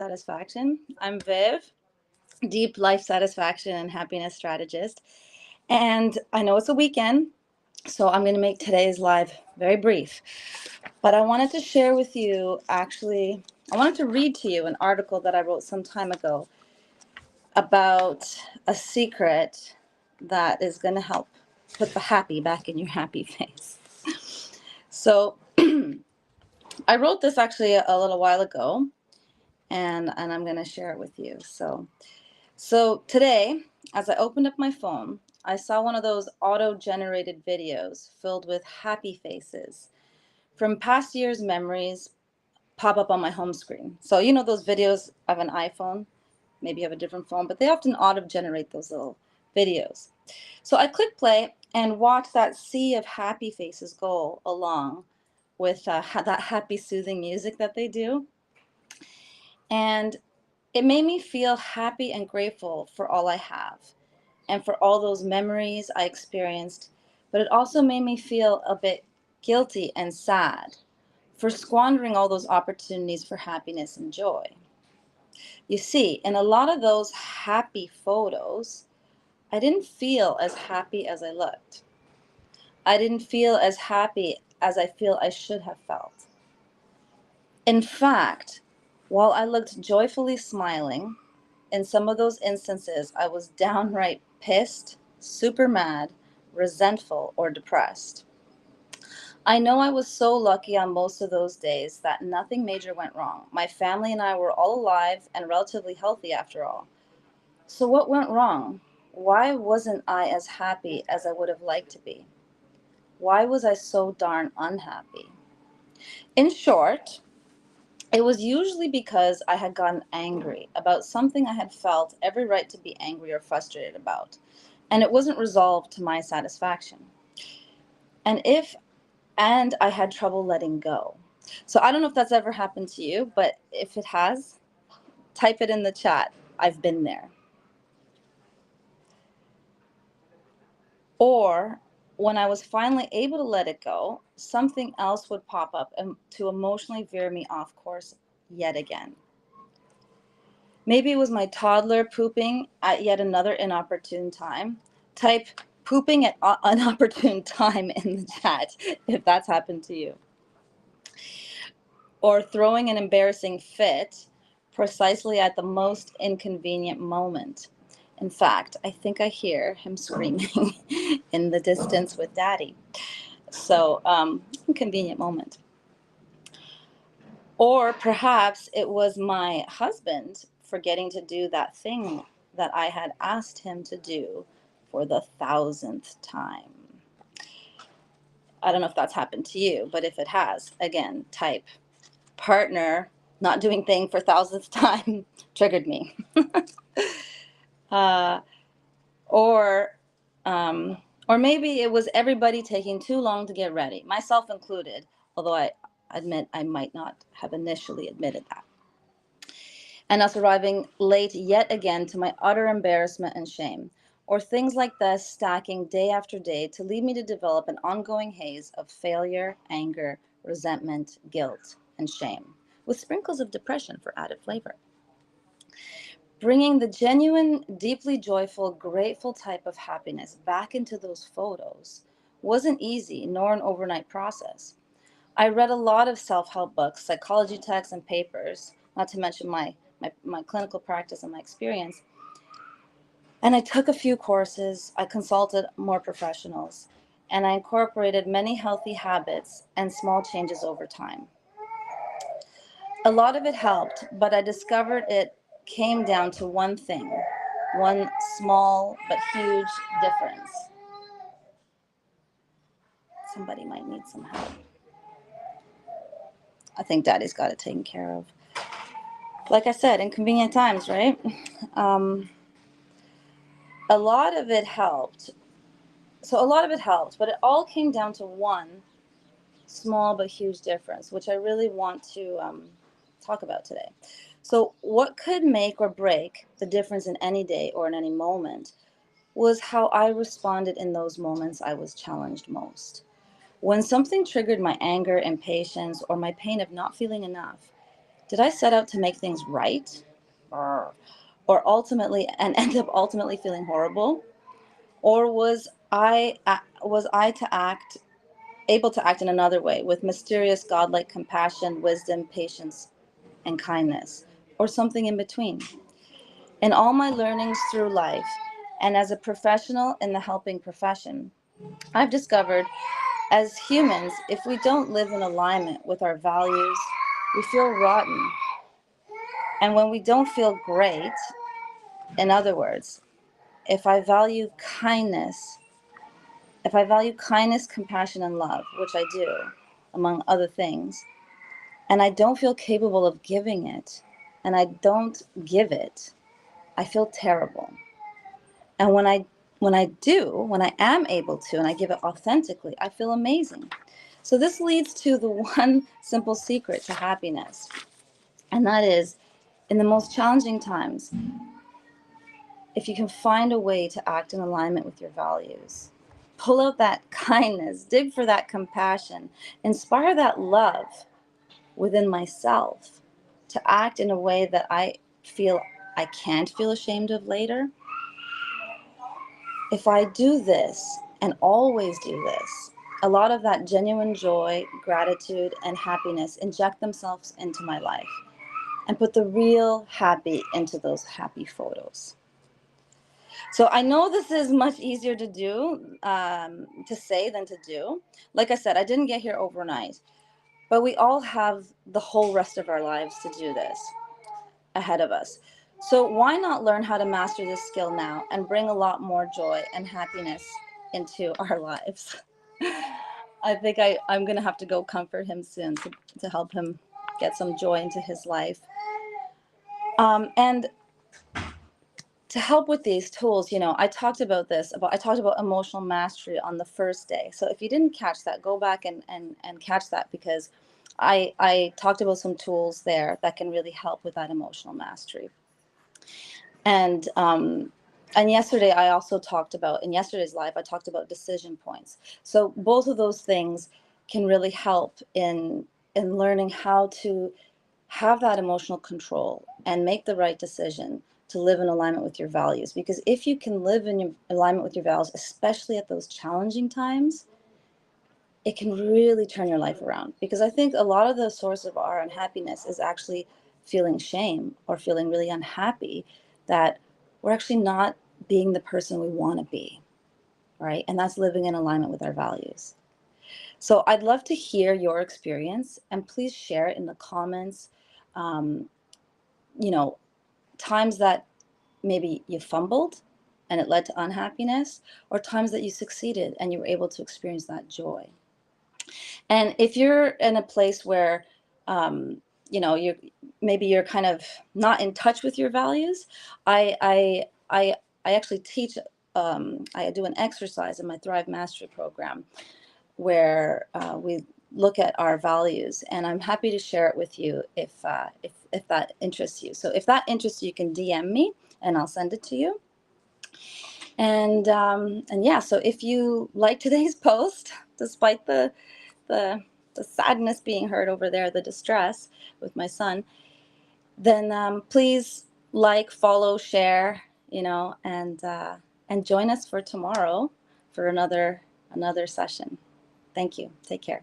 Satisfaction. I'm Viv, deep life satisfaction and happiness strategist. And I know it's a weekend, so I'm going to make today's live very brief. But I wanted to share with you, I wanted to read to you an article that I wrote some time ago about a secret that is going to help put the happy back in your happy face. So I wrote this actually a little while ago, and I'm going to share it with you. So today, as I opened up my phone, I saw one of those auto-generated videos filled with happy faces from past years' memories pop up on my home screen. So you know those videos of an iPhone, maybe you have a different phone, but they often auto-generate those little videos. So I clicked play and watched that sea of happy faces go along with that happy, soothing music that they do. And it made me feel happy and grateful for all I have and for all those memories I experienced. But it also made me feel a bit guilty and sad for squandering all those opportunities for happiness and joy. You see, in a lot of those happy photos, I didn't feel as happy as I looked. I didn't feel as happy as I feel I should have felt. In fact, while I looked joyfully smiling, in some of those instances, I was downright pissed, super mad, resentful, or depressed. I know I was so lucky on most of those days that nothing major went wrong. My family and I were all alive and relatively healthy after all. So what went wrong? Why wasn't I as happy as I would have liked to be? Why was I so darn unhappy? In short, it was usually because I had gotten angry about something I had felt every right to be angry or frustrated about, and it wasn't resolved to my satisfaction. And I had trouble letting go. So I don't know if that's ever happened to you, but if it has, type it in the chat. I've been there. Or when I was finally able to let it go, something else would pop up and to emotionally veer me off course yet again. Maybe it was my toddler pooping at yet another inopportune time. Type pooping at inopportune time in the chat if that's happened to you. Or throwing an embarrassing fit precisely at the most inconvenient moment. In fact, I think I hear him screaming in the distance with Daddy. So, inconvenient moment. Or perhaps it was my husband forgetting to do that thing that I had asked him to do for the 1,000th time. I don't know if that's happened to you, but if it has, again, type partner not doing thing for 1,000th time triggered me. uh, or or maybe it was everybody taking too long to get ready, myself included, although I admit I might not have initially admitted that. And us arriving late yet again to my utter embarrassment and shame, or things like this stacking day after day to lead me to develop an ongoing haze of failure, anger, resentment, guilt, and shame, with sprinkles of depression for added flavor. Bringing the genuine, deeply joyful, grateful type of happiness back into those photos wasn't easy, nor an overnight process. I read a lot of self-help books, psychology texts, and papers, not to mention my clinical practice and my experience. And I took a few courses, I consulted more professionals, and I incorporated many healthy habits and small changes over time. A lot of it helped, but I discovered it came down to one thing, one small but huge difference. Somebody might need some help. I think Daddy's got it taken care of. Like I said, inconvenient times, right? A lot of it helped. So a lot of it helped, but it all came down to one small but huge difference, which I really want to talk about today. So what could make or break the difference in any day or in any moment was how I responded in those moments I was challenged most. When something triggered my anger, impatience, or my pain of not feeling enough, Did I set out to make things right, or ultimately and end up ultimately feeling horrible? Or was I to act able to act in another way with mysterious godlike compassion, wisdom, patience, and kindness, or something in between? In all my learnings through life, and as a professional in the helping profession, I've discovered as humans, if we don't live in alignment with our values, we feel rotten. And when we don't feel great, in other words, if I value kindness, compassion, and love, which I do, among other things, and I don't feel capable of giving it, and I don't give it, I feel terrible. And when I am able to, and I give it authentically, I feel amazing. So this leads to the one simple secret to happiness, and that is, in the most challenging times, if you can find a way to act in alignment with your values, pull out that kindness, dig for that compassion, inspire that love within myself to act in a way that I feel I can't feel ashamed of later. If I do this and always do this, a lot of that genuine joy, gratitude, and happiness inject themselves into my life and put the real happy into those happy photos. So I know this is much easier to do, to say than to do. Like I said, I didn't get here overnight, but we all have the whole rest of our lives to do this ahead of us. So why not learn how to master this skill now and bring a lot more joy and happiness into our lives? I think I'm going to have to go comfort him soon to help him get some joy into his life. And to help with these tools, I talked about emotional mastery on the first day. So if you didn't catch that, go back and catch that, because I talked about some tools there that can really help with that emotional mastery. And yesterday I also talked about, in yesterday's live, I talked about decision points. So both of those things can really help in learning how to have that emotional control and make the right decision to live in alignment with your values. Because if you can live in alignment with your values, especially at those challenging times, it can really turn your life around. Because I think a lot of the source of our unhappiness is actually feeling shame or feeling really unhappy that we're actually not being the person we want to be, right? And that's living in alignment with our values. So I'd love to hear your experience, and please share it in the comments. Times that maybe you fumbled and it led to unhappiness, or times that you succeeded and you were able to experience that joy. And if you're in a place where, you're kind of not in touch with your values, I actually teach. I do an exercise in my Thrive Mastery program where we look at our values, and I'm happy to share it with you if that interests you. So if that interests you, you can DM me and I'll send it to you. And yeah, so if you like today's post, despite the sadness being heard over there, the distress with my son, then please like, follow, share, and join us for tomorrow for another session. Thank you. Take care.